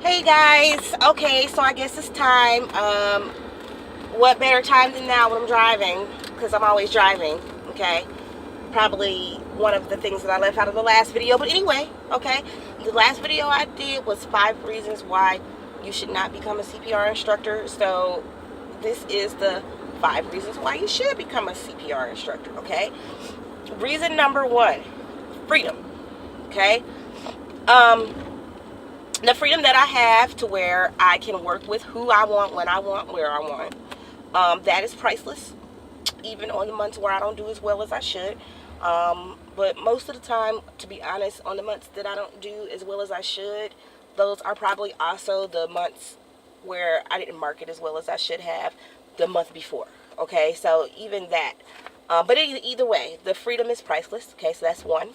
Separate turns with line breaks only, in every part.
Hey guys, okay, so I guess it's time. What better time than now when I'm driving? Because I'm always driving, okay? Probably one of the things that I left out of the last video, but anyway, okay? The last video I did was 5 reasons why you should not become a CPR instructor. So this is the 5 reasons why you should become a CPR instructor, okay? Reason number 1, freedom, okay? The freedom that I have to where I can work with who I want, when I want, where I want. That is priceless, even on the months where I don't do as well as I should. But most of the time, to be honest, on the months that I don't do as well as I should, those are probably also the months where I didn't market as well as I should have the month before. Okay, so even that. But either way, the freedom is priceless. Okay, so that's one.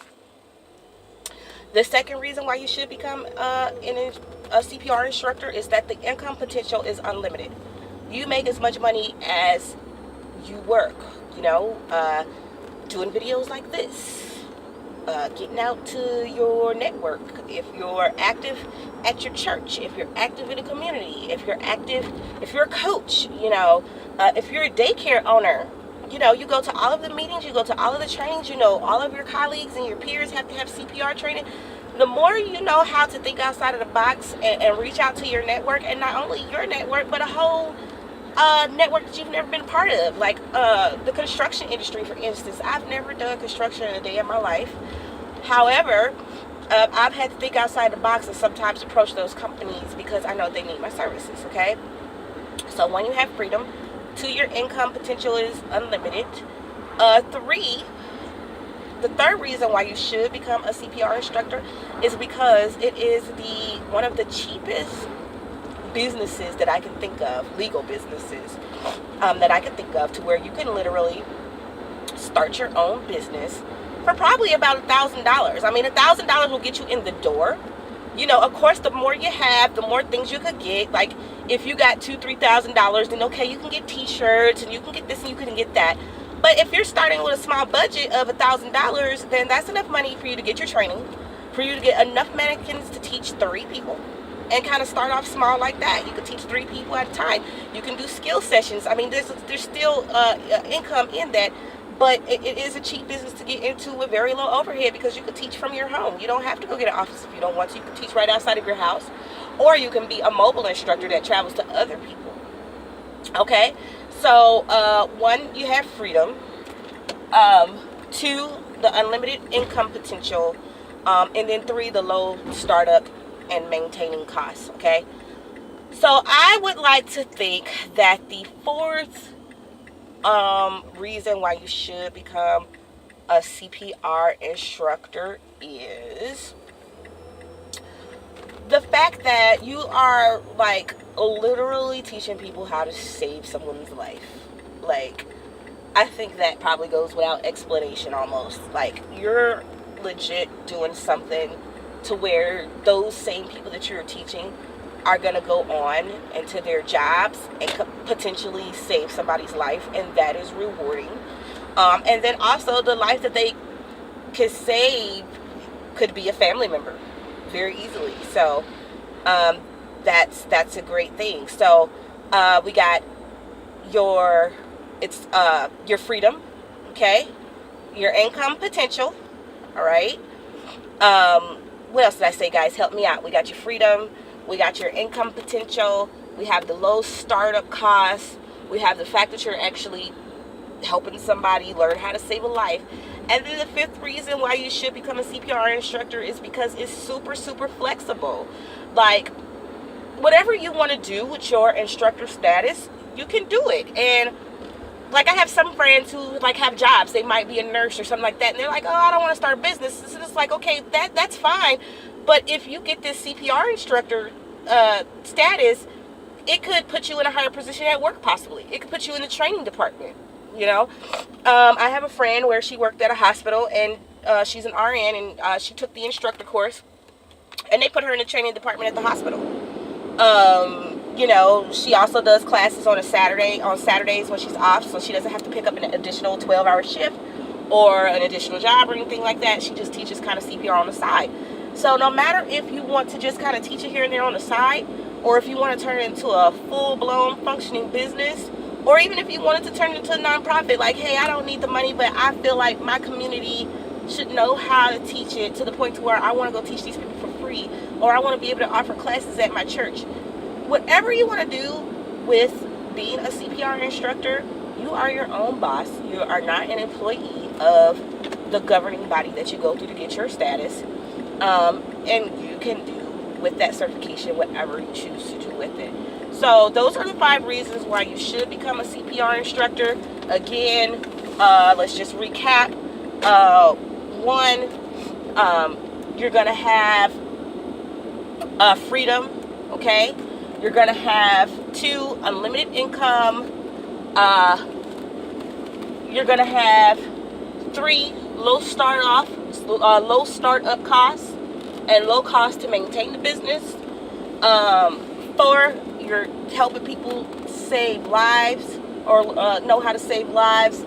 The second reason why you should become a CPR instructor is that the income potential is unlimited. You make as much money as you work, doing videos like this, getting out to your network, if you're active at your church, if you're active in the community, if you're a coach, if you're a daycare owner. You go to all of the meetings, you go to all of the trainings, all of your colleagues and your peers have to have CPR training. The more you know how to think outside of the box and reach out to your network, and not only your network, but a whole network that you've never been part of, like the construction industry, for instance. I've never done construction in a day in my life. However, I've had to think outside the box and sometimes approach those companies because I know they need my services, okay? So when you have freedom, 2, your income potential is unlimited. 3, the third reason why you should become a CPR instructor is because it is one of the cheapest businesses that I can think of, legal businesses, that I can think of, to where you can literally start your own business for probably about $1,000. I mean, $1,000 will get you in the door. Of course, the more you have, the more things you could get. Like, if you got $2,000-$3,000, then okay, you can get t-shirts and you can get this and you can get that. But if you're starting with a small budget of $1,000, then that's enough money for you to get your training, for you to get enough mannequins to teach 3 people, and kind of start off small like that. You can teach 3 people at a time. You can do skill sessions. I mean, there's still income in that. But it is a cheap business to get into with very low overhead, because you can teach from your home. You don't have to go get an office if you don't want to. You can teach right outside of your house. Or you can be a mobile instructor that travels to other people. Okay? So, 1, you have freedom. 2, the unlimited income potential. And then 3, the low startup and maintaining costs. Okay? So, I would like to think that the 4th reason why you should become a CPR instructor is the fact that you are, like, literally teaching people how to save someone's life. Like, I think that probably goes without explanation almost. Like, you're legit doing something to where those same people that you're teaching are going to go on into their jobs and potentially save somebody's life, and that is rewarding. And then also, the life that they could save could be a family member very easily. So that's a great thing. So we got your freedom, okay, your income potential. All right. What else did I say, guys? Help me out. We got your freedom, we got your income potential, we have the low startup costs, we have the fact that you're actually helping somebody learn how to save a life. And then the 5th reason why you should become a CPR instructor is because it's super, super flexible. Like, whatever you want to do with your instructor status, you can do it. And like, I have some friends who, like, have jobs. They might be a nurse or something like that, and they're like, oh, I don't want to start a business. So it's like, okay, that's fine. But if you get this CPR instructor status, it could put you in a higher position at work, possibly. It could put you in the training department, I have a friend where she worked at a hospital, and she's an RN, and she took the instructor course, and they put her in the training department at the hospital. She also does classes on Saturdays when she's off, so she doesn't have to pick up an additional 12-hour shift or an additional job or anything like that. She just teaches kind of CPR on the side. So no matter if you want to just kind of teach it here and there on the side, or if you want to turn it into a full-blown functioning business, or even if you wanted to turn it into a nonprofit, like, hey, I don't need the money, but I feel like my community should know how to teach it to the point to where I want to go teach these people for free, or I want to be able to offer classes at my church. Whatever you want to do with being a CPR instructor, you are your own boss. You are not an employee of the governing body that you go through to get your status. And you can do with that certification whatever you choose to do with it. So those are the 5 reasons why you should become a CPR instructor. Again, let's just recap. 1, you're going to have freedom, okay? You're going to have 2, unlimited income. You're going to have 3, low startup costs and low cost to maintain the business. 4, you're helping people save lives or know how to save lives.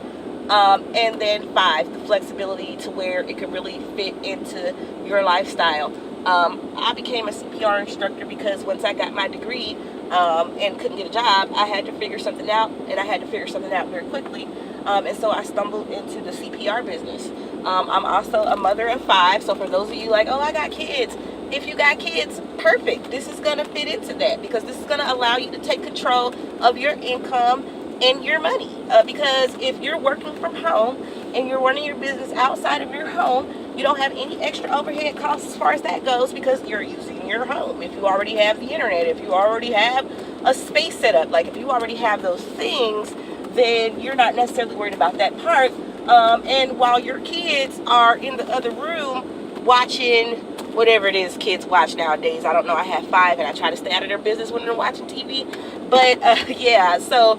And then 5, the flexibility to where it could really fit into your lifestyle. I became a CPR instructor because once I got my degree and couldn't get a job, I had to figure something out, and I had to figure something out very quickly. And so I stumbled into the CPR business. I'm also a mother of 5, so for those of you like, oh, I got kids. If you got kids, perfect. This is going to fit into that because this is going to allow you to take control of your income and your money. Because if you're working from home and you're running your business outside of your home, you don't have any extra overhead costs as far as that goes because you're using your home. If you already have the internet, if you already have a space set up, like if you already have those things, then you're not necessarily worried about that part. And while your kids are in the other room watching whatever it is kids watch nowadays, I don't know, I have 5 and I try to stay out of their business when they're watching TV. But yeah, so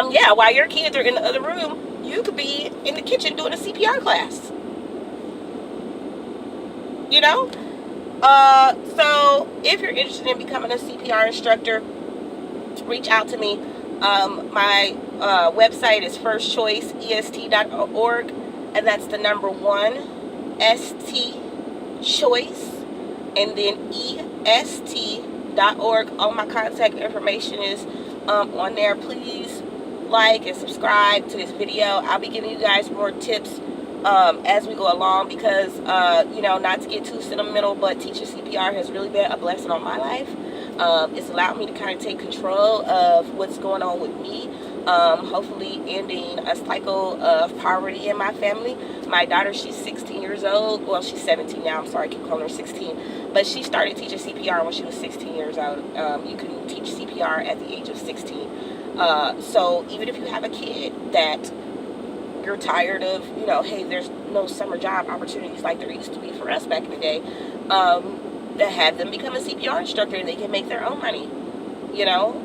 yeah, while your kids are in the other room, you could be in the kitchen doing a CPR class. You know? So if you're interested in becoming a CPR instructor, reach out to me. My website is firstchoiceest.org, and that's the number 1 ST choice and then est.org. All my contact information is on there. Please like and subscribe to this video. I'll be giving you guys more tips as we go along because you know, not to get too sentimental, but teaching CPR has really been a blessing on my life. It's allowed me to kind of take control of what's going on with me, hopefully ending a cycle of poverty in my family. My daughter, she's 16 years old. Well, she's 17 now. I'm sorry, I keep calling her 16. But she started teaching CPR when she was 16 years old. You can teach CPR at the age of 16. So even if you have a kid that you're tired of, you know, hey, there's no summer job opportunities like there used to be for us back in the day, to have them become a CPR instructor and they can make their own money. You know,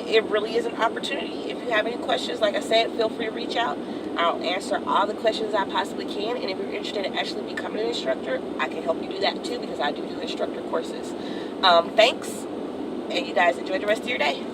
it really is an opportunity. If you have any questions, like I said, feel free to reach out. I'll answer all the questions I possibly can, and if you're interested in actually becoming an instructor, I can help you do that too because I do instructor courses. Thanks, and you guys enjoy the rest of your day.